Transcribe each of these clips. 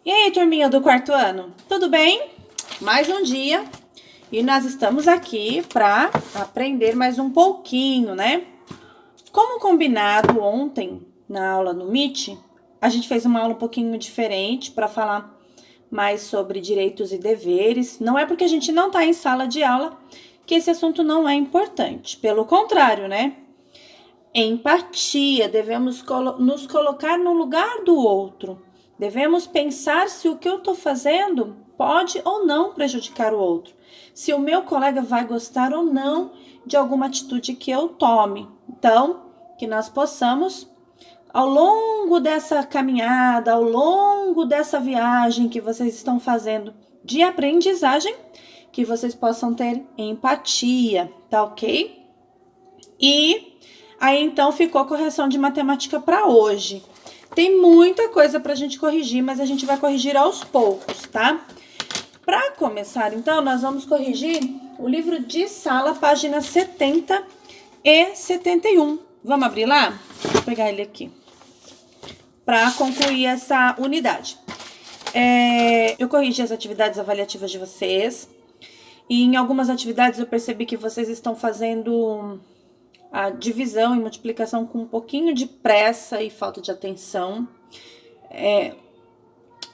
E aí, turminha do quarto ano, tudo bem? Mais um dia e nós estamos aqui para aprender mais um pouquinho, né? Como combinado ontem na aula no Meet, a gente fez uma aula um pouquinho diferente para falar mais sobre direitos e deveres. Não é porque a gente não está em sala de aula que esse assunto não é importante. Pelo contrário, né? Empatia, devemos nos colocar no lugar do outro. Devemos pensar se o que eu estou fazendo pode ou não prejudicar o outro. Se o meu colega vai gostar ou não de alguma atitude que eu tome. Então, que nós possamos, ao longo dessa caminhada, ao longo dessa viagem que vocês estão fazendo de aprendizagem, que vocês possam ter empatia, tá ok? E aí, então, ficou a correção de matemática para hoje. Tem muita coisa para a gente corrigir, mas a gente vai corrigir aos poucos, tá? Para começar, então, nós vamos corrigir o livro de sala, páginas 70 e 71. Vamos abrir lá? Deixa eu pegar ele aqui. Para concluir essa unidade. Eu corrigi as atividades avaliativas de vocês. E em algumas atividades eu percebi que vocês estão fazendo a divisão e multiplicação com um pouquinho de pressa e falta de atenção.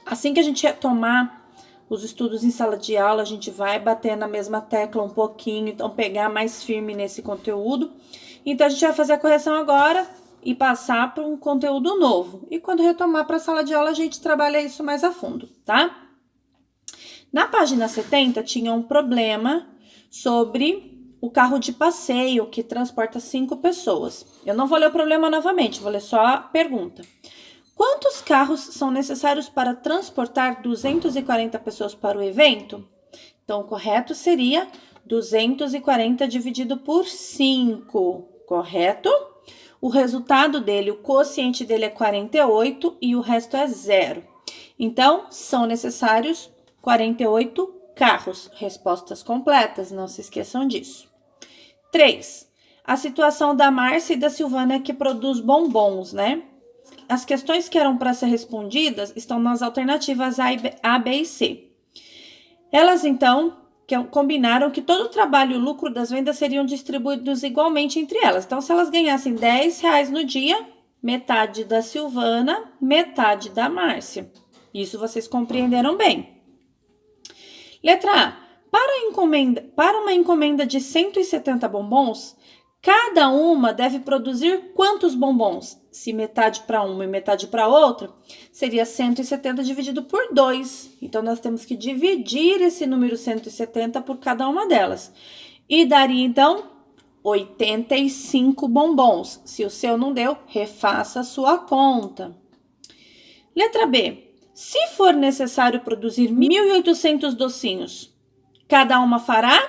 Assim que a gente retomar os estudos em sala de aula, a gente vai bater na mesma tecla um pouquinho, então pegar mais firme nesse conteúdo. Então, a gente vai fazer a correção agora e passar para um conteúdo novo. E quando retomar para a sala de aula, a gente trabalha isso mais a fundo, tá? Na página 70, tinha um problema sobre o carro de passeio que transporta 5 pessoas. Eu não vou ler o problema novamente, vou ler só a pergunta. Quantos carros são necessários para transportar 240 pessoas para o evento? Então, o correto seria 240 dividido por 5, correto? O resultado dele, o quociente dele é 48 e o resto é 0. Então, são necessários 48 carros. Respostas completas, não se esqueçam disso. 3. A situação da Márcia e da Silvana que produz bombons, né? As questões que eram para ser respondidas estão nas alternativas A, B e C. Elas, então, combinaram que todo o trabalho e o lucro das vendas seriam distribuídos igualmente entre elas. Então, se elas ganhassem R$10 no dia, metade da Silvana, metade da Márcia. Isso vocês compreenderam bem. Letra A. Para uma encomenda de 170 bombons, cada uma deve produzir quantos bombons? Se metade para uma e metade para outra, seria 170 dividido por 2. Então, nós temos que dividir esse número 170 por cada uma delas. E daria, então, 85 bombons. Se o seu não deu, refaça a sua conta. Letra B. Se for necessário produzir 1.800 docinhos, cada uma fará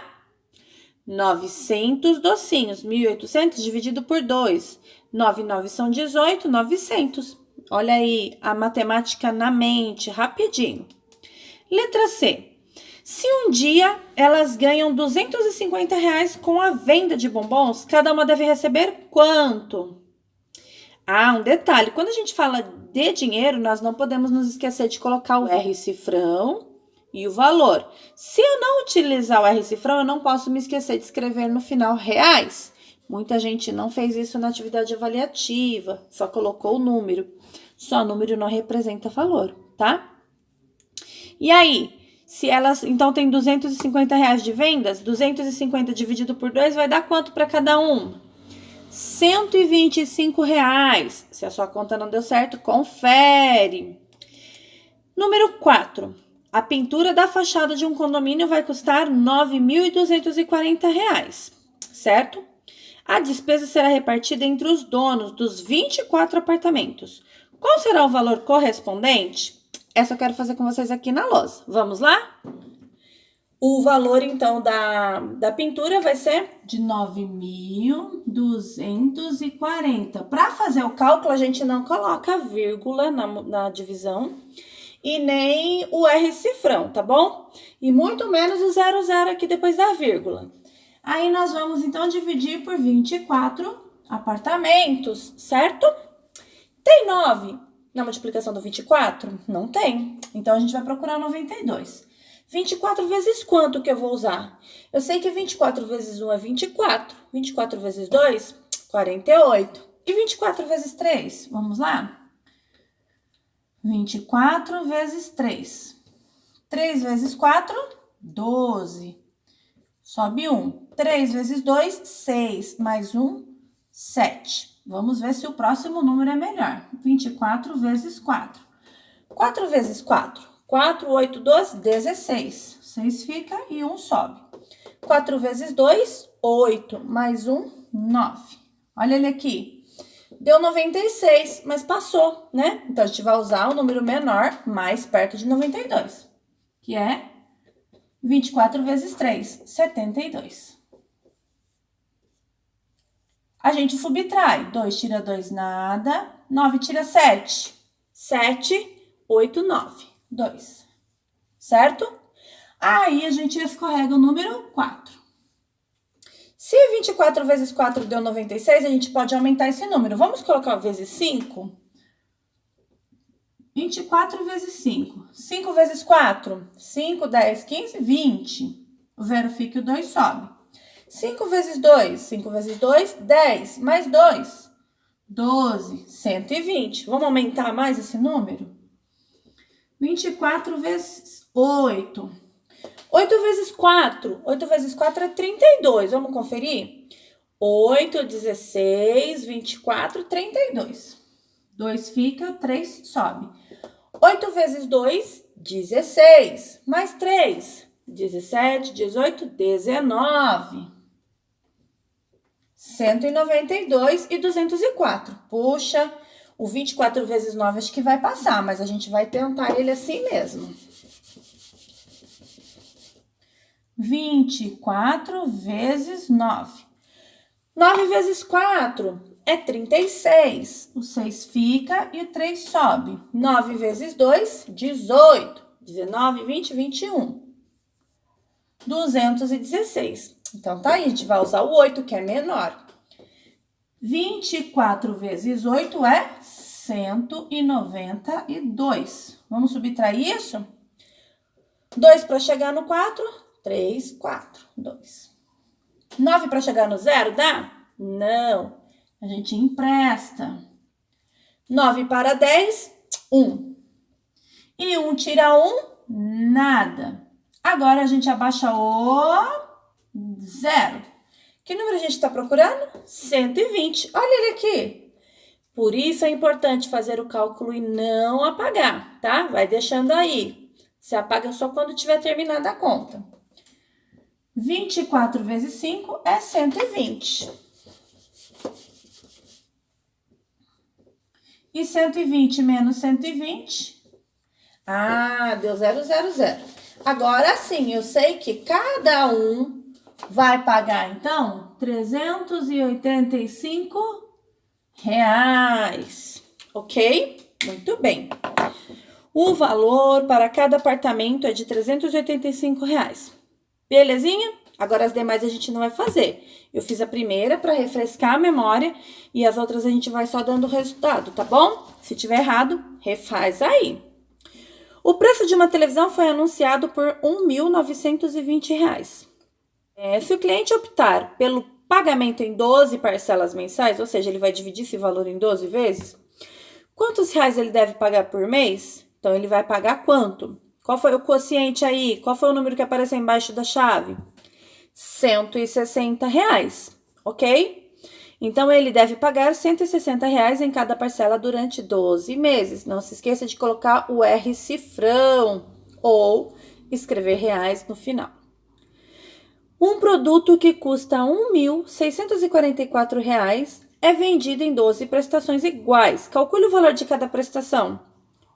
900 docinhos. 1.800 dividido por 2. 9 9 são 18, 900. Olha aí a matemática na mente, rapidinho. Letra C. Se um dia elas ganham R$250 com a venda de bombons, cada uma deve receber quanto? Ah, um detalhe, quando a gente fala de dinheiro, nós não podemos nos esquecer de colocar o R cifrão e o valor. Se eu não utilizar o R cifrão, eu não posso me esquecer de escrever no final reais. Muita gente não fez isso na atividade avaliativa, só colocou o número. Só número não representa valor, tá? E aí, se elas, então, tem R$250 de vendas, 250 dividido por 2 vai dar quanto para cada uma? R$125. Se a sua conta não deu certo, confere. Número 4. A pintura da fachada de um condomínio vai custar R$9.240, certo? A despesa será repartida entre os donos dos 24 apartamentos. Qual será o valor correspondente? Essa eu quero fazer com vocês aqui na lousa. Vamos lá? O valor, então, da pintura vai ser de 9.240. Para fazer o cálculo, a gente não coloca a vírgula na divisão e nem o R cifrão, tá bom? E muito menos o 00 aqui depois da vírgula. Aí, nós vamos, então, dividir por 24 apartamentos, certo? Tem 9. na multiplicação do 24? Não tem. Então, a gente vai procurar 92. 24 vezes quanto que eu vou usar? Eu sei que 24 vezes 1 é 24. 24 vezes 2, 48. E 24 vezes 3? Vamos lá? 24 vezes 3. 3 vezes 4, 12. Sobe 1. 3 vezes 2, 6. Mais 1, 7. Vamos ver se o próximo número é melhor. 24 vezes 4. 4 vezes 4. 4, 8, 12, 16. 6 fica e 1 sobe. 4 vezes 2, 8. Mais 1, 9. Olha ele aqui. Deu 96, mas passou, né? Então, a gente vai usar o número menor mais perto de 92, que é 24 vezes 3, 72. A gente subtrai. 2 tira 2, nada. 9 tira 7. 7, 8, 9. 2. Certo? Aí, a gente escorrega o número 4. Se 24 vezes 4 deu 96, a gente pode aumentar esse número. Vamos colocar vezes 5? 24 vezes 5. 5 vezes 4. 5, 10, 15, 20. O zero fica e o 2 sobe. 5 vezes 2. 5 vezes 2, 10. Mais 2. 12, 120. Vamos aumentar mais esse número? 24 vezes 8. 8 vezes 4. 8 vezes 4 é 32. Vamos conferir? 8, 16, 24, 32. 2 fica, 3 sobe. 8 vezes 2, 16. Mais 3, 17, 18, 19. 192 e 204. Puxa, o 24 vezes 9 acho que vai passar, mas a gente vai tentar ele assim mesmo. 24 vezes 9. 9 vezes 4 é 36. O 6 fica e o 3 sobe. 9 vezes 2, 18. 19, 20, 21. 216. Então, tá aí, a gente vai usar o 8, que é menor. 24 vezes 8 é 192. Vamos subtrair isso? 2 para chegar no 4, 3, 4, 2. 9 para chegar no zero, dá? Não. A gente empresta. 9 para 10, 1. E 1 tira 1, nada. Agora, a gente abaixa o zero. Que número a gente está procurando? 120. Olha ele aqui. Por isso é importante fazer o cálculo e não apagar, tá? Vai deixando aí. Você apaga só quando tiver terminada a conta. 24 vezes 5 é 120. E 120 menos 120? Ah, deu 0, 0, 0. Agora sim, eu sei que cada um vai pagar, então, R$385, ok? Muito bem. O valor para cada apartamento é de R$385. Belezinha? Agora as demais a gente não vai fazer. Eu fiz a primeira para refrescar a memória e as outras a gente vai só dando o resultado, tá bom? Se tiver errado, refaz aí. O preço de uma televisão foi anunciado por R$1.920. Se o cliente optar pelo pagamento em 12 parcelas mensais, ou seja, ele vai dividir esse valor em 12 vezes, quantos reais ele deve pagar por mês? Então, ele vai pagar quanto? Qual foi o quociente aí? Qual foi o número que apareceu embaixo da chave? R$160, ok? Então, ele deve pagar R$160 em cada parcela durante 12 meses. Não se esqueça de colocar o R cifrão ou escrever reais no final. Um produto que custa R$1.644 é vendido em 12 prestações iguais. Calcule o valor de cada prestação.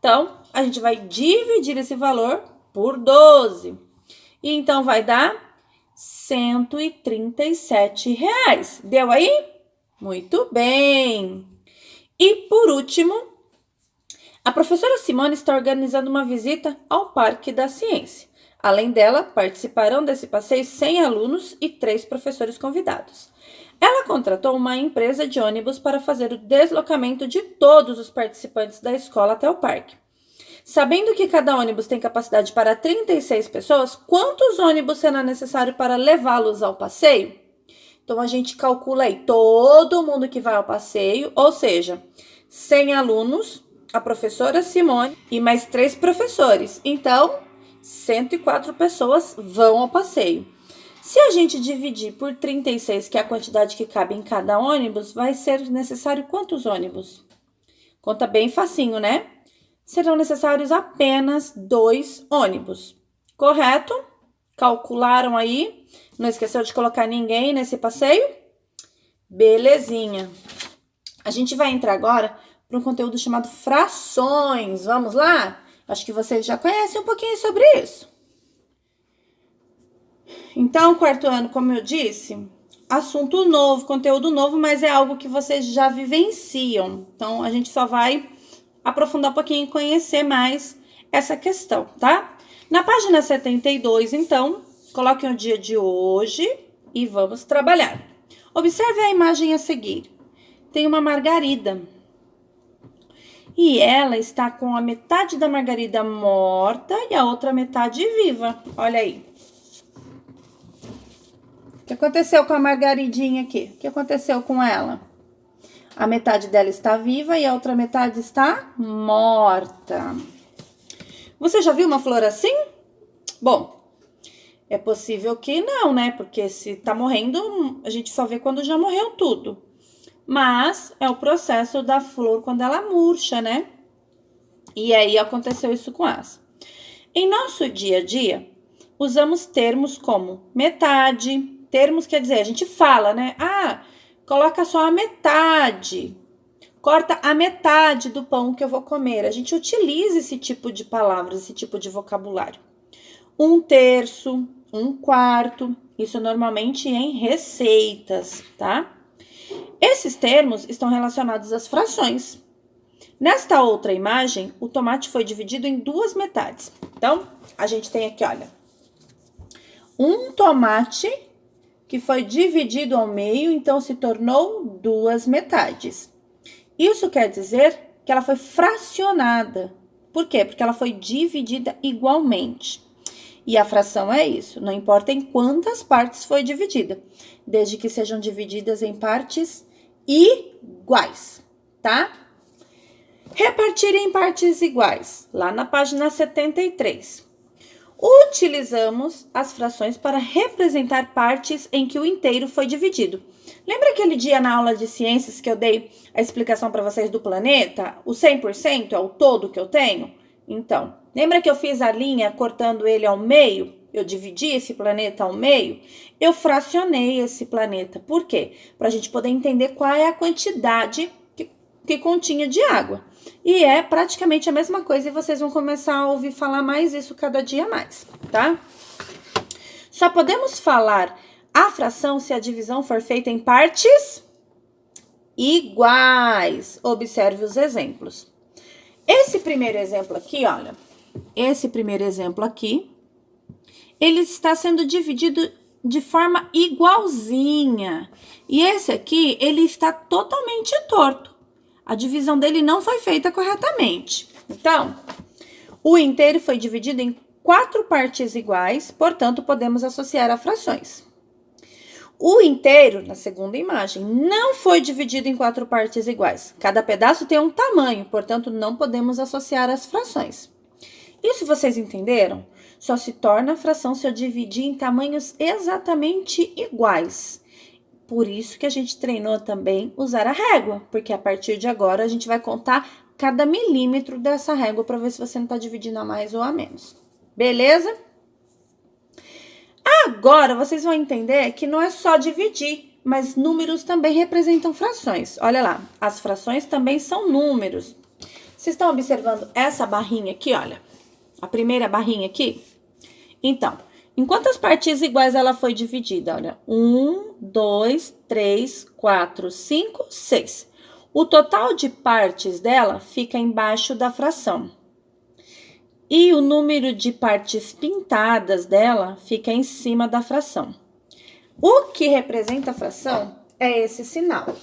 Então, a gente vai dividir esse valor por 12. E então, vai dar R$137. Deu aí? Muito bem. E, por último, a professora Simone está organizando uma visita ao Parque da Ciência. Além dela, participarão desse passeio 100 alunos e 3 professores convidados. Ela contratou uma empresa de ônibus para fazer o deslocamento de todos os participantes da escola até o parque. Sabendo que cada ônibus tem capacidade para 36 pessoas, quantos ônibus será necessário para levá-los ao passeio? Então, a gente calcula aí todo mundo que vai ao passeio, ou seja, 100 alunos, a professora Simone e mais 3 professores. Então, 104 pessoas vão ao passeio. Se a gente dividir por 36, que é a quantidade que cabe em cada ônibus, vai ser necessário quantos ônibus? Conta bem facinho, né? Serão necessários apenas 2 ônibus. Correto? Calcularam aí? Não esqueceu de colocar ninguém nesse passeio? Belezinha. A gente vai entrar agora para um conteúdo chamado frações. Vamos lá? Acho que vocês já conhecem um pouquinho sobre isso. Então, quarto ano, como eu disse, assunto novo, conteúdo novo, mas é algo que vocês já vivenciam. Então, a gente só vai aprofundar um pouquinho e conhecer mais essa questão, tá? Na página 72, então, coloquem o dia de hoje e vamos trabalhar. Observe a imagem a seguir. Tem uma margarida. E ela está com a metade da margarida morta e a outra metade viva. Olha aí. O que aconteceu com a margaridinha aqui? O que aconteceu com ela? A metade dela está viva e a outra metade está morta. Você já viu uma flor assim? Bom, é possível que não, né? Porque se tá morrendo, a gente só vê quando já morreu tudo. Mas é o processo da flor quando ela murcha, né? E aí aconteceu isso com essa. Em nosso dia a dia, usamos termos como metade. Termos quer dizer, a gente fala, né? Ah, coloca só a metade. Corta a metade do pão que eu vou comer. A gente utiliza esse tipo de palavras, esse tipo de vocabulário. 1/3, 1/4. Isso normalmente em receitas, tá? Esses termos estão relacionados às frações. Nesta outra imagem, o tomate foi dividido em 2 metades. Então, a gente tem aqui, olha, um tomate que foi dividido ao meio, então se tornou 2 metades. Isso quer dizer que ela foi fracionada. Por quê? Porque ela foi dividida igualmente. E a fração é isso, não importa em quantas partes foi dividida, desde que sejam divididas em partes iguais, tá? Repartir em partes iguais, lá na página 73. Utilizamos as frações para representar partes em que o inteiro foi dividido. Lembra aquele dia na aula de ciências que eu dei a explicação para vocês do planeta? O 100% é o todo que eu tenho? Então, lembra que eu fiz a linha cortando ele ao meio? Eu dividi esse planeta ao meio? Eu fracionei esse planeta. Por quê? Para a gente poder entender qual é a quantidade que continha de água. E é praticamente a mesma coisa e vocês vão começar a ouvir falar mais isso cada dia mais, tá? Só podemos falar a fração se a divisão for feita em partes iguais. Observe os exemplos. Esse primeiro exemplo aqui, olha, ele está sendo dividido de forma igualzinha. E esse aqui, ele está totalmente torto. A divisão dele não foi feita corretamente. Então, o inteiro foi dividido em 4 partes iguais, portanto, podemos associar a frações. O inteiro, na segunda imagem, não foi dividido em 4 partes iguais. Cada pedaço tem um tamanho, portanto, não podemos associar as frações. Isso vocês entenderam? Só se torna fração se eu dividir em tamanhos exatamente iguais. Por isso que a gente treinou também usar a régua, porque a partir de agora a gente vai contar cada milímetro dessa régua para ver se você não está dividindo a mais ou a menos. Beleza? Agora vocês vão entender que não é só dividir, mas números também representam frações. Olha lá, as frações também são números. Vocês estão observando essa barrinha aqui, olha? A primeira barrinha aqui? Então, em quantas partes iguais ela foi dividida? Olha, 1, 2, 3, 4, 5, 6. O total de partes dela fica embaixo da fração. E o número de partes pintadas dela fica em cima da fração. O que representa a fração é esse sinal.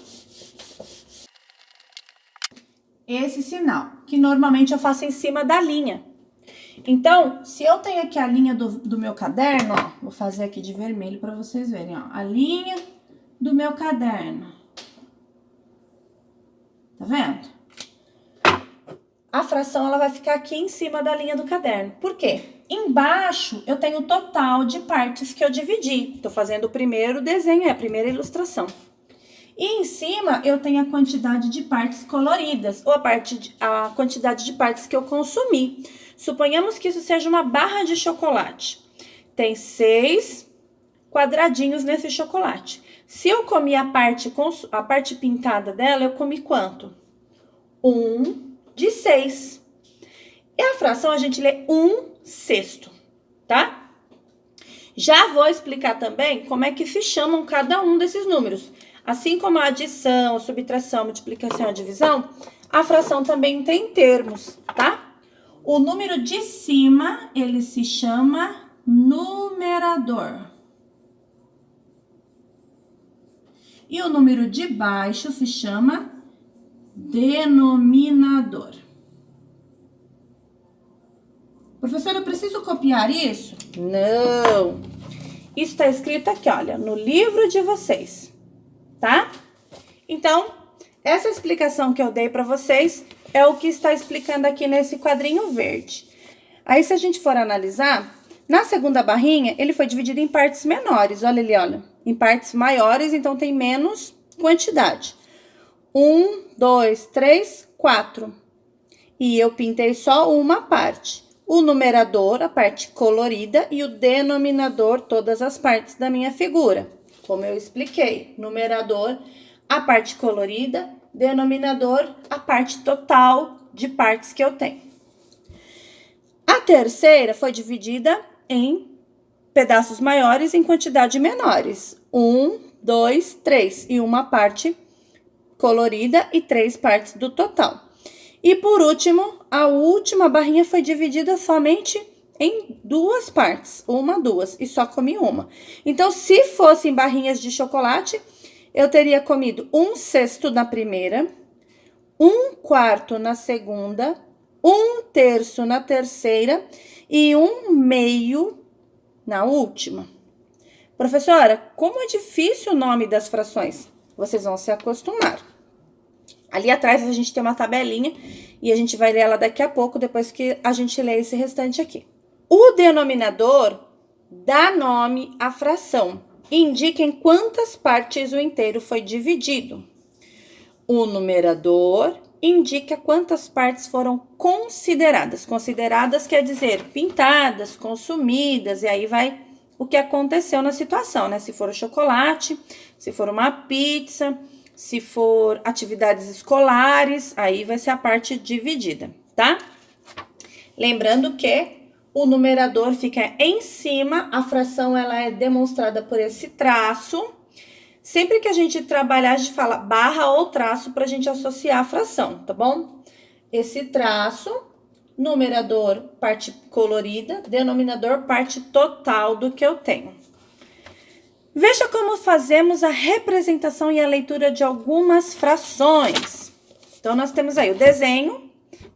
Esse sinal, que normalmente eu faço em cima da linha. Então, se eu tenho aqui a linha do meu caderno, ó, vou fazer aqui de vermelho para vocês verem, ó, a linha do meu caderno. Tá vendo? A fração, ela vai ficar aqui em cima da linha do caderno. Por quê? Embaixo, eu tenho o total de partes que eu dividi. Tô fazendo o primeiro desenho, é a primeira ilustração. E em cima, eu tenho a quantidade de partes coloridas, ou a quantidade de partes que eu consumi. Suponhamos que isso seja uma barra de chocolate. Tem 6 quadradinhos nesse chocolate. Se eu comi a parte pintada dela, eu comi quanto? 1 de 6. E a fração a gente lê 1/6, tá? Já vou explicar também como é que se chamam cada um desses números. Assim como a adição, a subtração, a multiplicação e a divisão, a fração também tem termos, tá? O número de cima, ele se chama numerador. E o número de baixo se chama denominador. Professora, eu preciso copiar isso? Não. Isso está escrito aqui, olha, no livro de vocês, tá? Então, essa explicação que eu dei para vocês é o que está explicando aqui nesse quadrinho verde. Aí, se a gente for analisar, na segunda barrinha, ele foi dividido em partes menores. Olha ali, olha. Em partes maiores, então tem menos quantidade. 1, 2, 3, 4. E eu pintei só uma parte. O numerador, a parte colorida, e o denominador, todas as partes da minha figura. Como eu expliquei, numerador, a parte colorida, denominador, a parte total de partes que eu tenho. A terceira foi dividida em pedaços maiores em quantidade menores. 1, 2, 3. E uma parte colorida e 3 partes do total. E por último, a última barrinha foi dividida somente em 2 partes. 1, 2. E só comi uma. Então, se fossem barrinhas de chocolate, eu teria comido 1/6 na primeira, 1/4 na segunda, 1/3 na terceira e 1/2 na última. Professora, como é difícil o nome das frações? Vocês vão se acostumar. Ali atrás a gente tem uma tabelinha e a gente vai ler ela daqui a pouco, depois que a gente lê esse restante aqui. O denominador dá nome à fração e indica em quantas partes o inteiro foi dividido. O numerador indica quantas partes foram consideradas. Consideradas quer dizer pintadas, consumidas, e aí vai o que aconteceu na situação, né? Se for o chocolate, se for uma pizza, se for atividades escolares, aí vai ser a parte dividida, tá? Lembrando que o numerador fica em cima, a fração ela é demonstrada por esse traço. Sempre que a gente trabalhar, a gente fala barra ou traço para a gente associar a fração, tá bom? Esse traço, numerador, parte colorida, denominador, parte total do que eu tenho. Veja como fazemos a representação e a leitura de algumas frações. Então, nós temos aí o desenho,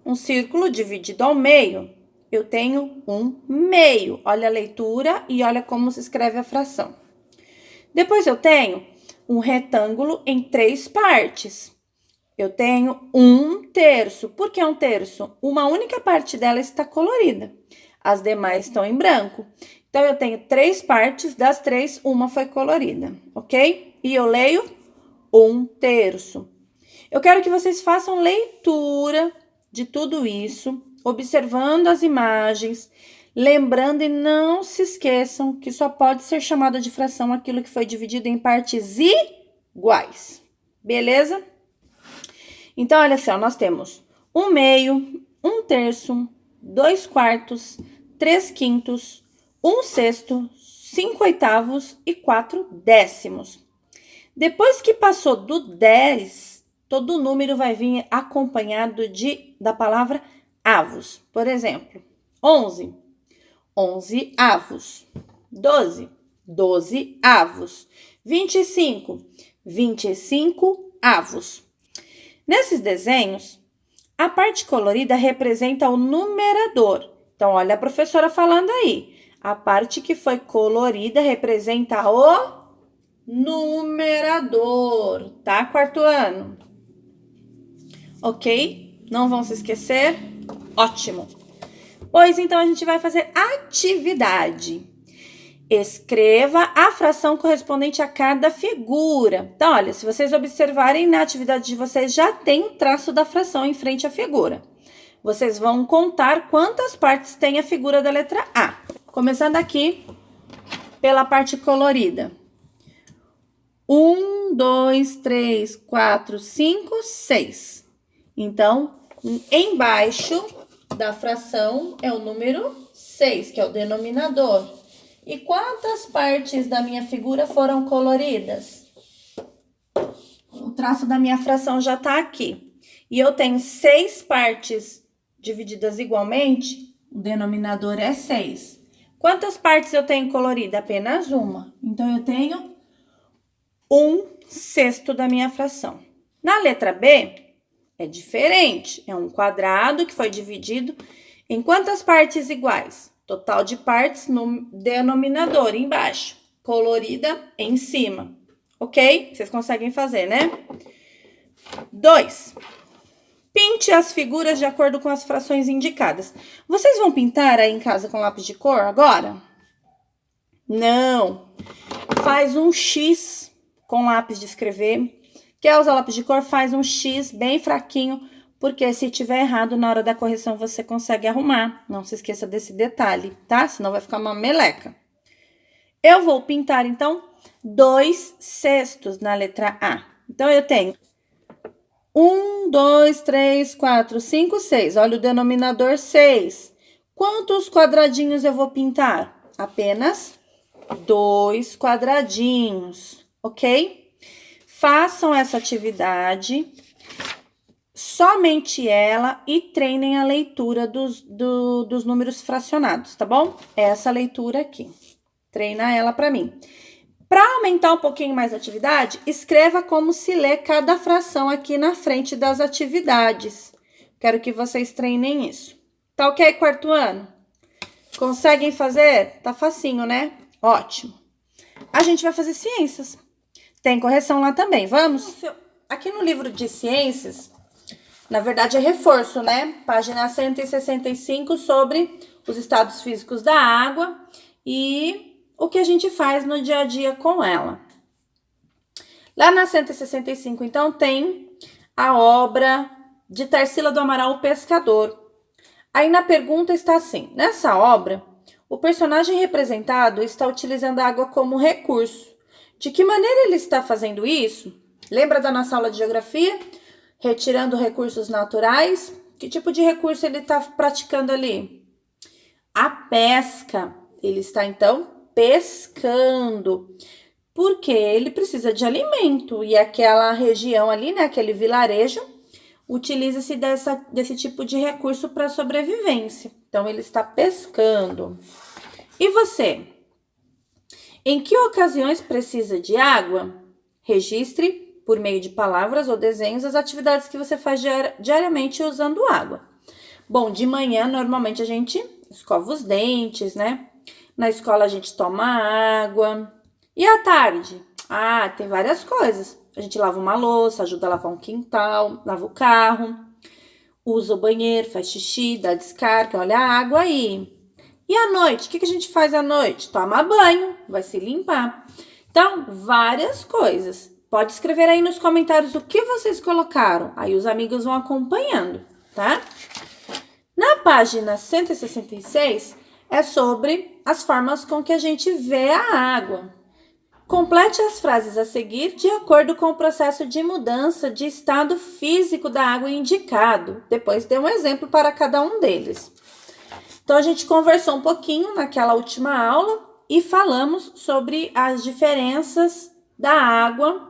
um círculo dividido ao meio. Eu tenho 1/2. Olha a leitura e olha como se escreve a fração. Depois, eu tenho um retângulo em 3 partes. Eu tenho 1/3. Por que 1/3? Uma única parte dela está colorida. As demais estão em branco. Então, eu tenho 3 partes, das 3, uma foi colorida, ok? E eu leio 1/3. Eu quero que vocês façam leitura de tudo isso, observando as imagens, lembrando e não se esqueçam que só pode ser chamada de fração aquilo que foi dividido em partes iguais, beleza? Então, olha só, nós temos 1/2, 1/3, 2/4, 3/5, 1/6, 5/8 e 4/10. Depois que passou do 10, todo número vai vir acompanhado da palavra avos. Por exemplo, 11, 11 avos. 12, 12 avos. 25, 25 avos. Nesses desenhos, a parte colorida representa o numerador. Então, olha a professora falando aí. A parte que foi colorida representa o numerador, tá, quarto ano? Ok? Não vão se esquecer? Ótimo! Pois então, a gente vai fazer atividade. Escreva a fração correspondente a cada figura. Então, olha, se vocês observarem na atividade de vocês, já tem o traço da fração em frente à figura. Vocês vão contar quantas partes tem a figura da letra A. Começando aqui pela parte colorida. 1, 2, 3, 4, 5, 6. Então, embaixo da fração é o número 6, que é o denominador. E quantas partes da minha figura foram coloridas? O traço da minha fração já está aqui. E eu tenho 6 partes divididas igualmente, o denominador é 6. Quantas partes eu tenho colorida? Apenas uma. Então, eu tenho 1/6 da minha fração. Na letra B, é diferente. É um quadrado que foi dividido em quantas partes iguais? Total de partes no denominador embaixo, colorida em cima. Ok? Vocês conseguem fazer, né? 2. Pinte as figuras de acordo com as frações indicadas. Vocês vão pintar aí em casa com lápis de cor agora? Não. Faz um X com lápis de escrever. Quer usar lápis de cor? Faz um X bem fraquinho, porque se tiver errado na hora da correção você consegue arrumar. Não se esqueça desse detalhe, tá? Senão vai ficar uma meleca. Eu vou pintar, então, 2/6 na letra A. Então, eu tenho 1, 2, 3, 4, 5, 6. Olha o denominador 6. Quantos quadradinhos eu vou pintar? Apenas 2 quadradinhos, ok? Façam essa atividade, somente ela, e treinem a leitura dos números fracionados, tá bom? Essa leitura aqui. Treina ela para mim. Para aumentar um pouquinho mais a atividade, escreva como se lê cada fração aqui na frente das atividades. Quero que vocês treinem isso. Tá ok, quarto ano? Conseguem fazer? Tá facinho, né? Ótimo. A gente vai fazer ciências. Tem correção lá também, vamos? Aqui no livro de ciências, na verdade é reforço, né? Página 165, sobre os estados físicos da água e o que a gente faz no dia a dia com ela. Lá na 165, então, tem a obra de Tarsila do Amaral, o Pescador. Aí na pergunta está assim: nessa obra, o personagem representado está utilizando a água como recurso. De que maneira ele está fazendo isso? Lembra da nossa aula de geografia? Retirando recursos naturais. Que tipo de recurso ele está praticando ali? A pesca. Ele está, então, pescando. Porque ele precisa de alimento. E aquela região ali, né, aquele vilarejo, utiliza-se desse tipo de recurso para sobrevivência. Então, ele está pescando. E você? Em que ocasiões precisa de água? Registre, por meio de palavras ou desenhos, as atividades que você faz diariamente usando água. Bom, de manhã, normalmente, a gente escova os dentes, né? Na escola, a gente toma água. E à tarde? Ah, tem várias coisas. A gente lava uma louça, ajuda a lavar um quintal, lava o carro, usa o banheiro, faz xixi, dá descarga, olha a água aí. E à noite? O que a gente faz à noite? Toma banho, vai se limpar. Então, várias coisas. Pode escrever aí nos comentários o que vocês colocaram. Aí os amigos vão acompanhando, tá? Na página 166, é sobre as formas com que a gente vê a água. Complete as frases a seguir de acordo com o processo de mudança de estado físico da água indicado. Depois dê um exemplo para cada um deles. Então, a gente conversou um pouquinho naquela última aula e falamos sobre as diferenças da água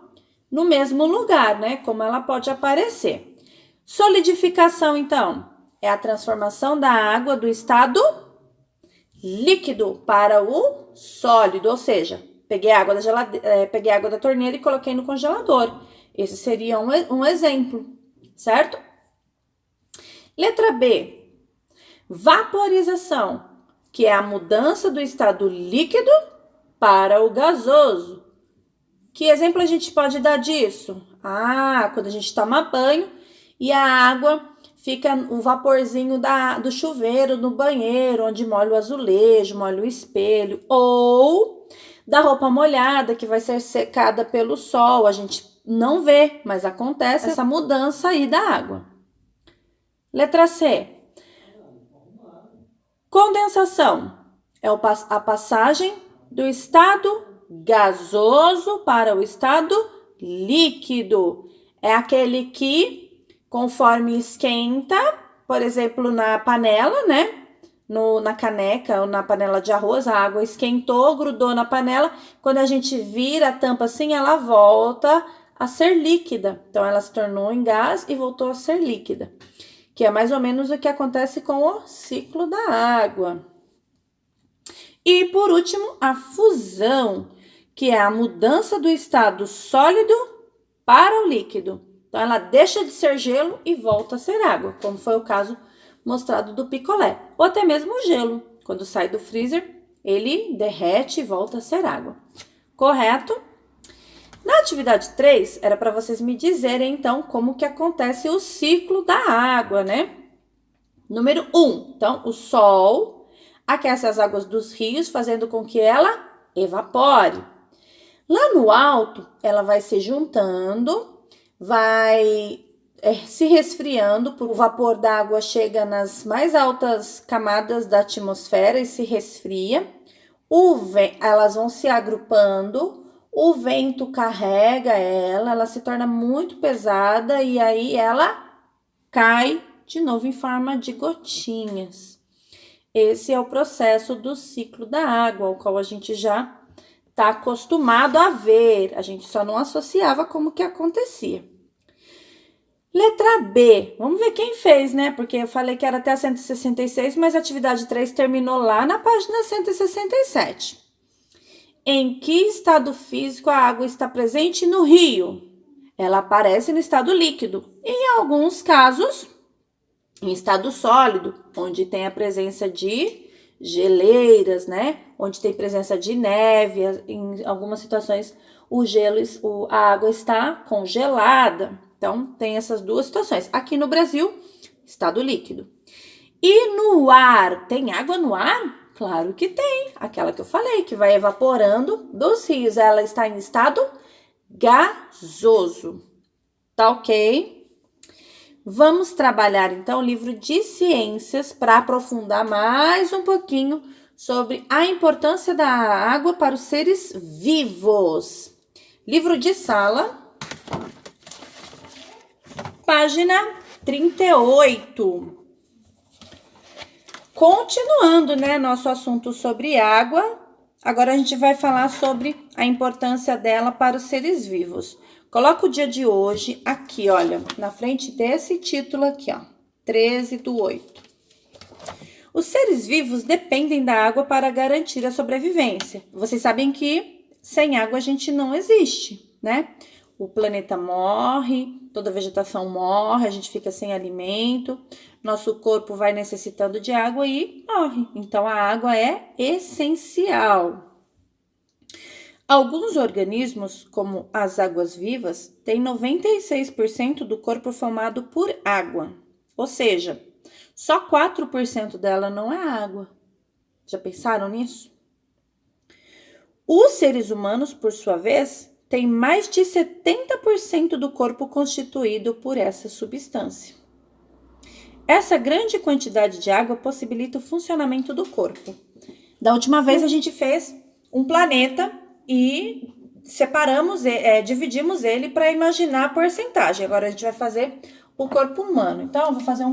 no mesmo lugar, né? Como ela pode aparecer. Solidificação, então, é a transformação da água do estado líquido para o sólido, ou seja, peguei água da torneira e coloquei no congelador. Esse seria um exemplo, certo? Letra B, vaporização, que é a mudança do estado líquido para o gasoso. Que exemplo a gente pode dar disso? Quando a gente toma banho e a água fica o vaporzinho do chuveiro no banheiro, onde molha o azulejo, molha o espelho, ou da roupa molhada que vai ser secada pelo sol. A gente não vê, mas acontece essa mudança aí da água. Letra C. Condensação é a passagem do estado gasoso para o estado líquido. É aquele que, conforme esquenta, por exemplo, na panela, né? Na caneca ou na panela de arroz, a água esquentou, grudou na panela. Quando a gente vira a tampa assim, ela volta a ser líquida. Então, ela se tornou em gás e voltou a ser líquida. Que é mais ou menos o que acontece com o ciclo da água. E, por último, a fusão, que é a mudança do estado sólido para o líquido. Então, ela deixa de ser gelo e volta a ser água, como foi o caso mostrado do picolé. Ou até mesmo o gelo, quando sai do freezer, ele derrete e volta a ser água. Correto? Na atividade 3, era para vocês me dizerem, então, como que acontece o ciclo da água, né? Número 1, então, o sol aquece as águas dos rios, fazendo com que ela evapore. Lá no alto, ela vai se juntando, vai se resfriando, o vapor da água chega nas mais altas camadas da atmosfera e se resfria. Elas vão se agrupando, o vento carrega ela se torna muito pesada e aí ela cai de novo em forma de gotinhas. Esse é o processo do ciclo da água, ao qual a gente já está acostumado a ver. A gente só não associava como que acontecia. Letra B. Vamos ver quem fez, né? Porque eu falei que era até a 166, mas a atividade 3 terminou lá na página 167. Em que estado físico a água está presente no rio? Ela aparece no estado líquido. Em alguns casos, em estado sólido, onde tem a presença de geleiras, né? Onde tem presença de neve, em algumas situações a água está congelada. Então, tem essas duas situações. Aqui no Brasil, estado líquido. E no ar, tem água no ar? Claro que tem. Aquela que eu falei, que vai evaporando dos rios. Ela está em estado gasoso. Tá ok? Vamos trabalhar, então, o livro de ciências para aprofundar mais um pouquinho sobre a importância da água para os seres vivos. Livro de sala, página 38. Continuando, né, nosso assunto sobre água, agora a gente vai falar sobre a importância dela para os seres vivos. Coloca o dia de hoje aqui, olha, na frente desse título aqui, ó, 13/8. Os seres vivos dependem da água para garantir a sobrevivência. Vocês sabem que sem água a gente não existe, né? O planeta morre, toda a vegetação morre, a gente fica sem alimento, nosso corpo vai necessitando de água e morre. Então, a água é essencial. Alguns organismos, como as águas-vivas, têm 96% do corpo formado por água. Ou seja, só 4% dela não é água. Já pensaram nisso? Os seres humanos, por sua vez, têm mais de 70% do corpo constituído por essa substância. Essa grande quantidade de água possibilita o funcionamento do corpo. Da última vez a gente fez um planeta e dividimos ele para imaginar a porcentagem. Agora a gente vai fazer o corpo humano. Então, eu vou fazer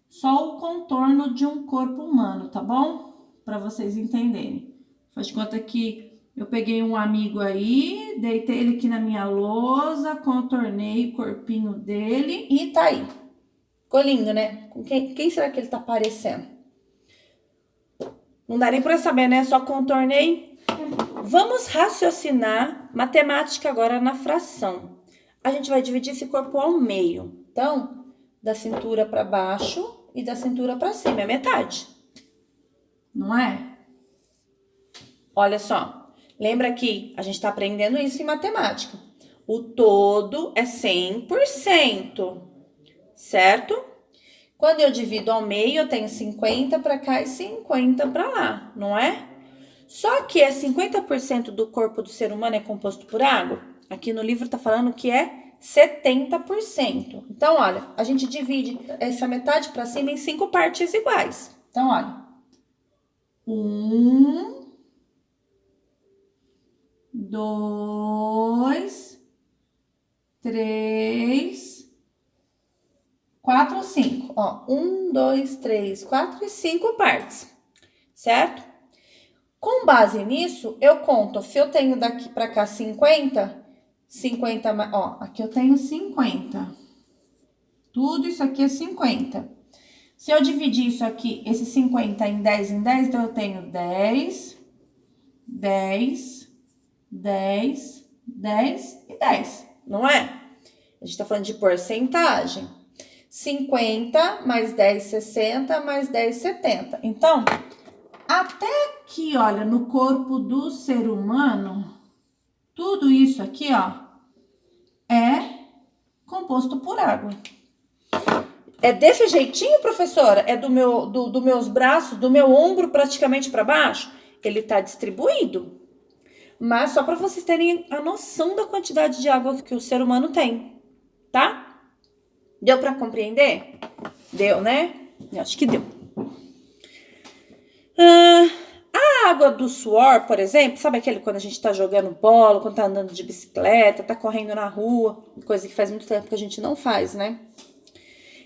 só o contorno de um corpo humano, tá bom? Para vocês entenderem. Faz de conta que eu peguei um amigo aí, deitei ele aqui na minha lousa, contornei o corpinho dele e tá aí. Ficou lindo, né? Quem será que ele tá parecendo? Não dá nem para saber, né? Só contornei. Vamos raciocinar matemática agora na fração. A gente vai dividir esse corpo ao meio. Então, da cintura para baixo e da cintura para cima. É metade. Não é? Olha só. Lembra que a gente está aprendendo isso em matemática. O todo é 100%. Certo? Quando eu divido ao meio, eu tenho 50 para cá e 50 para lá, não é? Só que 50% do corpo do ser humano é composto por água. Aqui no livro tá falando que é 70%. Então, olha, a gente divide essa metade para cima em 5 partes iguais. Então, olha. 1, 2, 3... 4 ou 5, ó, 1, 2, 3, 4 e 5 partes, certo? Com base nisso, eu conto, se eu tenho daqui pra cá 50, ó, aqui eu tenho 50. Tudo isso aqui é 50. Se eu dividir isso aqui, esse 50 em 10, então eu tenho 10, 10, 10, 10 e 10, não é? A gente tá falando de porcentagem. 50 mais 10, 60, mais 10, 70. Então, até aqui, olha, no corpo do ser humano, tudo isso aqui, ó, é composto por água. É desse jeitinho, professora? É do meus braços, do meu ombro praticamente para baixo? Ele tá distribuído. Mas só para vocês terem a noção da quantidade de água que o ser humano tem, tá? Deu para compreender? Deu, né? Eu acho que deu. A água do suor, por exemplo, sabe aquele quando a gente tá jogando bola, quando tá andando de bicicleta, tá correndo na rua, coisa que faz muito tempo que a gente não faz, né?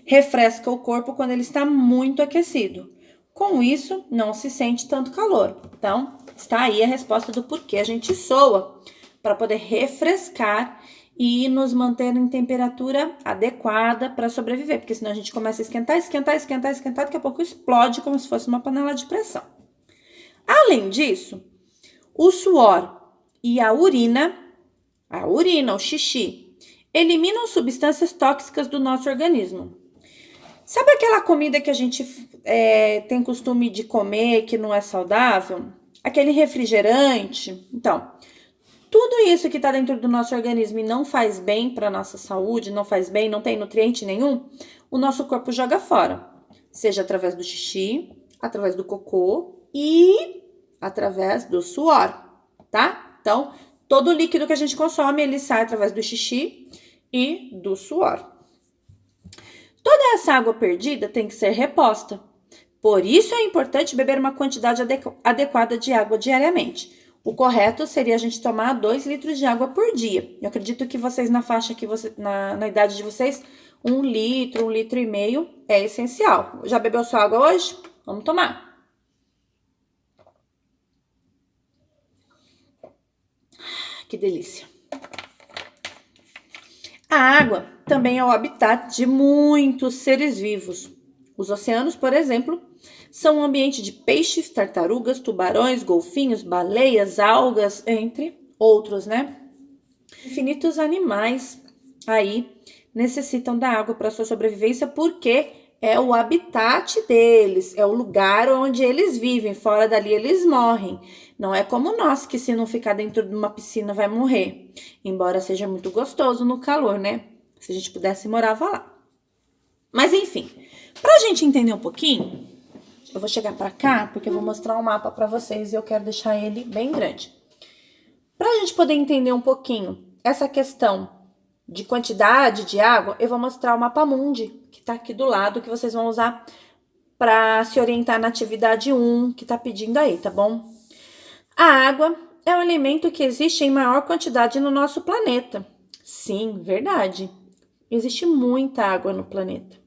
Refresca o corpo quando ele está muito aquecido. Com isso, não se sente tanto calor. Então, está aí a resposta do porquê a gente soa, para poder refrescar e nos manter em temperatura adequada para sobreviver, porque senão a gente começa a esquentar, daqui a pouco explode como se fosse uma panela de pressão. Além disso, o suor e a urina, o xixi, eliminam substâncias tóxicas do nosso organismo. Sabe aquela comida que a gente tem costume de comer que não é saudável? Aquele refrigerante? Então, tudo isso que está dentro do nosso organismo e não faz bem para a nossa saúde, não faz bem, não tem nutriente nenhum, o nosso corpo joga fora. Seja através do xixi, através do cocô e através do suor, tá? Então, todo líquido que a gente consome, ele sai através do xixi e do suor. Toda essa água perdida tem que ser reposta. Por isso é importante beber uma quantidade adequada de água diariamente. O correto seria a gente tomar 2 litros de água por dia. Eu acredito que vocês na faixa que na idade de vocês, 1 litro, 1,5 litro é essencial. Já bebeu sua água hoje? Vamos tomar. Que delícia. A água também é o habitat de muitos seres vivos. Os oceanos, por exemplo, são um ambiente de peixes, tartarugas, tubarões, golfinhos, baleias, algas, entre outros, né? Infinitos animais aí necessitam da água para sua sobrevivência porque é o habitat deles, é o lugar onde eles vivem, fora dali eles morrem. Não é como nós, que se não ficar dentro de uma piscina vai morrer. Embora seja muito gostoso no calor, né? Se a gente pudesse, morava lá. Mas enfim, pra gente entender um pouquinho, eu vou chegar pra cá, porque eu vou mostrar um mapa pra vocês e eu quero deixar ele bem grande. Pra gente poder entender um pouquinho essa questão de quantidade de água, eu vou mostrar o mapa mundi, que tá aqui do lado, que vocês vão usar pra se orientar na atividade 1, que tá pedindo aí, tá bom? A água é um elemento que existe em maior quantidade no nosso planeta. Sim, verdade. Existe muita água no planeta.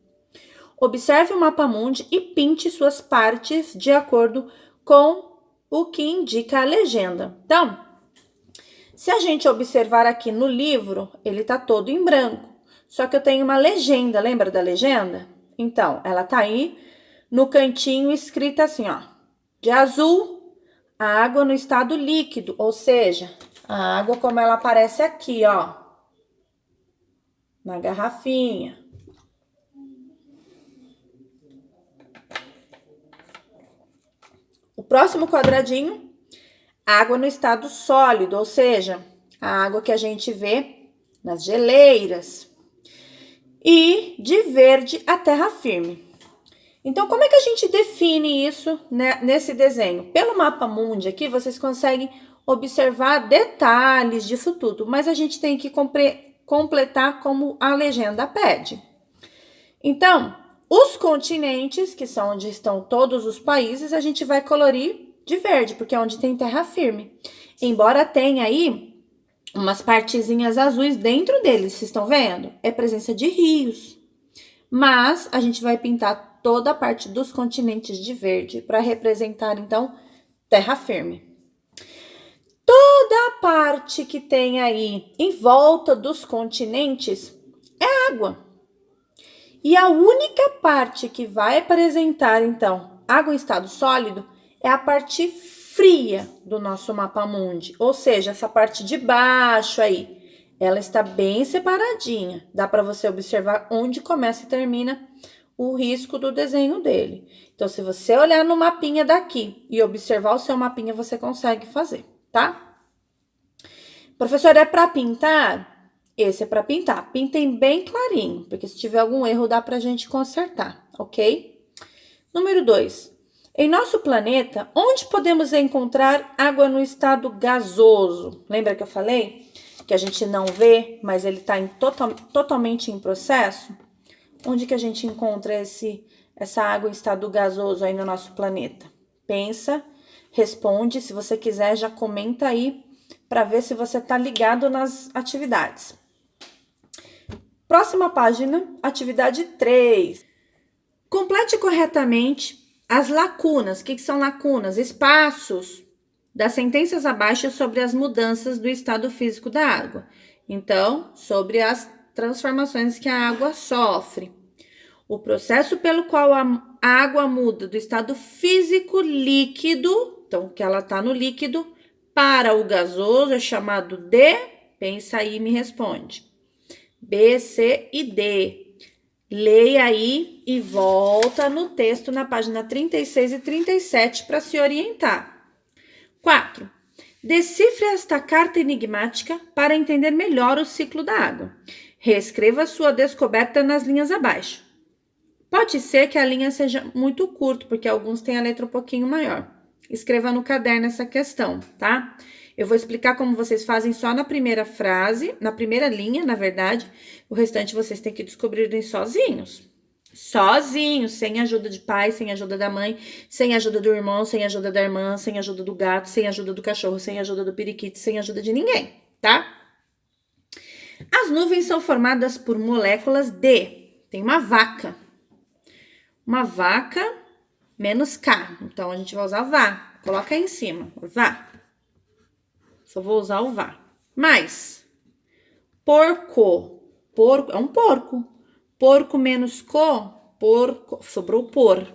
Observe o mapa mundi e pinte suas partes de acordo com o que indica a legenda. Então, se a gente observar aqui no livro, ele tá todo em branco. Só que eu tenho uma legenda, lembra da legenda? Então, ela tá aí no cantinho escrita assim, ó. De azul, a água no estado líquido, ou seja, a água como ela aparece aqui, ó, na garrafinha. O próximo quadradinho, água no estado sólido, ou seja, a água que a gente vê nas geleiras. E de verde, a terra firme. Então, como é que a gente define isso, né, nesse desenho? Pelo mapa mundi aqui, vocês conseguem observar detalhes disso tudo, mas a gente tem que completar como a legenda pede. Então, os continentes, que são onde estão todos os países, a gente vai colorir de verde, porque é onde tem terra firme. Embora tenha aí umas partezinhas azuis dentro deles, vocês estão vendo? É presença de rios. Mas a gente vai pintar toda a parte dos continentes de verde para representar, então, terra firme. Toda a parte que tem aí em volta dos continentes é água. E a única parte que vai apresentar, então, água em estado sólido é a parte fria do nosso mapa mundi, ou seja, essa parte de baixo aí, ela está bem separadinha. Dá para você observar onde começa e termina o risco do desenho dele. Então, se você olhar no mapinha daqui e observar o seu mapinha, você consegue fazer, tá? Professor, é para pintar? Esse é para pintar. Pintem bem clarinho, porque se tiver algum erro, dá pra gente consertar, ok? Número 2. Em nosso planeta, onde podemos encontrar água no estado gasoso? Lembra que eu falei que a gente não vê, mas ele está totalmente em processo? Onde que a gente encontra essa água em estado gasoso aí no nosso planeta? Pensa, responde, se você quiser já comenta aí para ver se você está ligado nas atividades. Próxima página, atividade 3. Complete corretamente as lacunas. O que são lacunas? Espaços das sentenças abaixo sobre as mudanças do estado físico da água. Então, sobre as transformações que a água sofre. O processo pelo qual a água muda do estado físico líquido, então que ela está no líquido, para o gasoso é chamado de, pensa aí e me responde. B, C e D. Leia aí e volta no texto na página 36 e 37 para se orientar. 4. Decifre esta carta enigmática para entender melhor o ciclo da água. Reescreva sua descoberta nas linhas abaixo. Pode ser que a linha seja muito curta, porque alguns têm a letra um pouquinho maior. Escreva no caderno essa questão, tá? Eu vou explicar como vocês fazem só na primeira frase, na primeira linha, na verdade. O restante vocês têm que descobrirem sozinhos. Sozinhos, sem ajuda de pai, sem ajuda da mãe, sem ajuda do irmão, sem ajuda da irmã, sem ajuda do gato, sem ajuda do cachorro, sem ajuda do periquito, sem ajuda de ninguém, tá? As nuvens são formadas por moléculas de... Tem uma vaca. Uma vaca menos K. Então, a gente vai usar vá. Coloca aí em cima. Vá. Só vou usar o vá. Mais. Porco. Porco. É um porco. Porco menos co. Porco. Sobrou por.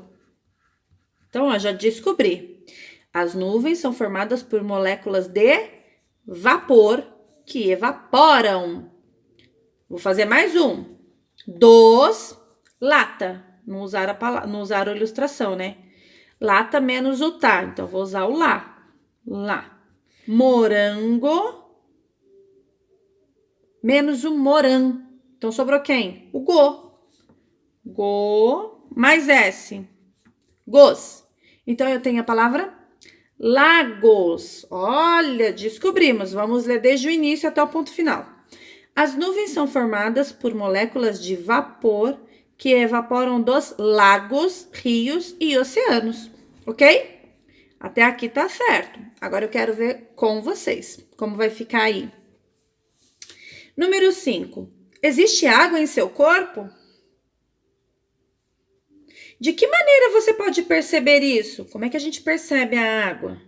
Então, ó, já descobri. As nuvens são formadas por moléculas de vapor que evaporam. Vou fazer mais um. Dos. Lata. Não usaram a ilustração, né? Lata menos o tá. Então, vou usar o lá. Lá. Morango menos o moran. Então, sobrou quem? O go. Go mais S. Gos. Então, eu tenho a palavra lagos. Olha, descobrimos. Vamos ler desde o início até o ponto final. As nuvens são formadas por moléculas de vapor que evaporam dos lagos, rios e oceanos, ok? Até aqui tá certo. Agora eu quero ver com vocês como vai ficar aí. Número 5. Existe água em seu corpo? De que maneira você pode perceber isso? Como é que a gente percebe a água?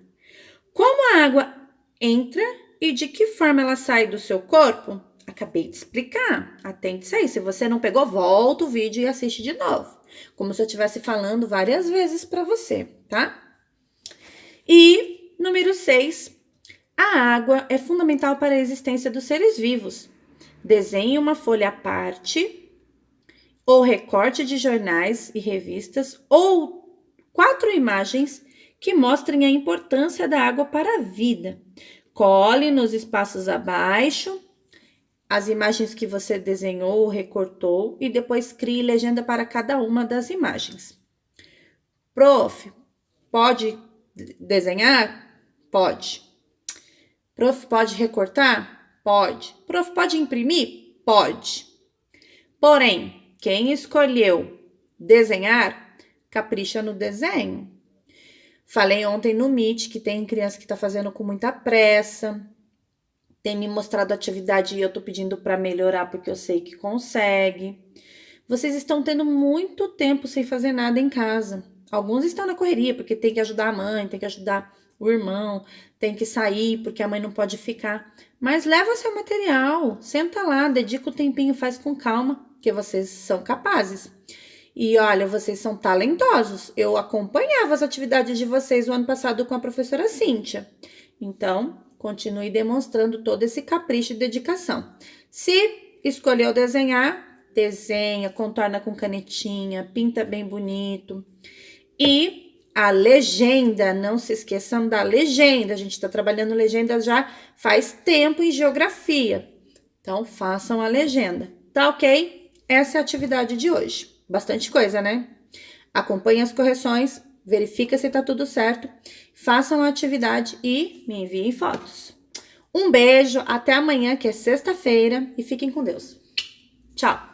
Como a água entra e de que forma ela sai do seu corpo? Acabei de explicar. Atente-se aí. Se você não pegou, volta o vídeo e assiste de novo. Como se eu estivesse falando várias vezes para você, tá? E número 6, a água é fundamental para a existência dos seres vivos. Desenhe uma folha à parte, ou recorte de jornais e revistas, ou 4 imagens que mostrem a importância da água para a vida. Cole nos espaços abaixo as imagens que você desenhou ou recortou e depois crie legenda para cada uma das imagens. Prof, pode desenhar? Pode. Prof, pode recortar? Pode. Prof, pode imprimir? Pode. Porém, quem escolheu desenhar, capricha no desenho. Falei ontem no Meet que tem criança que está fazendo com muita pressa, tem me mostrado atividade e eu tô pedindo para melhorar porque eu sei que consegue. Vocês estão tendo muito tempo sem fazer nada em casa. Alguns estão na correria porque tem que ajudar a mãe, tem que ajudar o irmão, tem que sair porque a mãe não pode ficar. Mas leva seu material, senta lá, dedica o tempinho, faz com calma, que vocês são capazes. E olha, vocês são talentosos. Eu acompanhava as atividades de vocês o ano passado com a professora Cíntia. Então, continue demonstrando todo esse capricho e dedicação. Se escolheu desenhar, desenha, contorna com canetinha, pinta bem bonito. E a legenda, não se esqueçam da legenda. A gente está trabalhando legenda já faz tempo em geografia. Então, façam a legenda. Tá ok? Essa é a atividade de hoje. Bastante coisa, né? Acompanhe as correções, verifica se tá tudo certo, façam a atividade e me enviem fotos. Um beijo, até amanhã, que é sexta-feira, e fiquem com Deus. Tchau!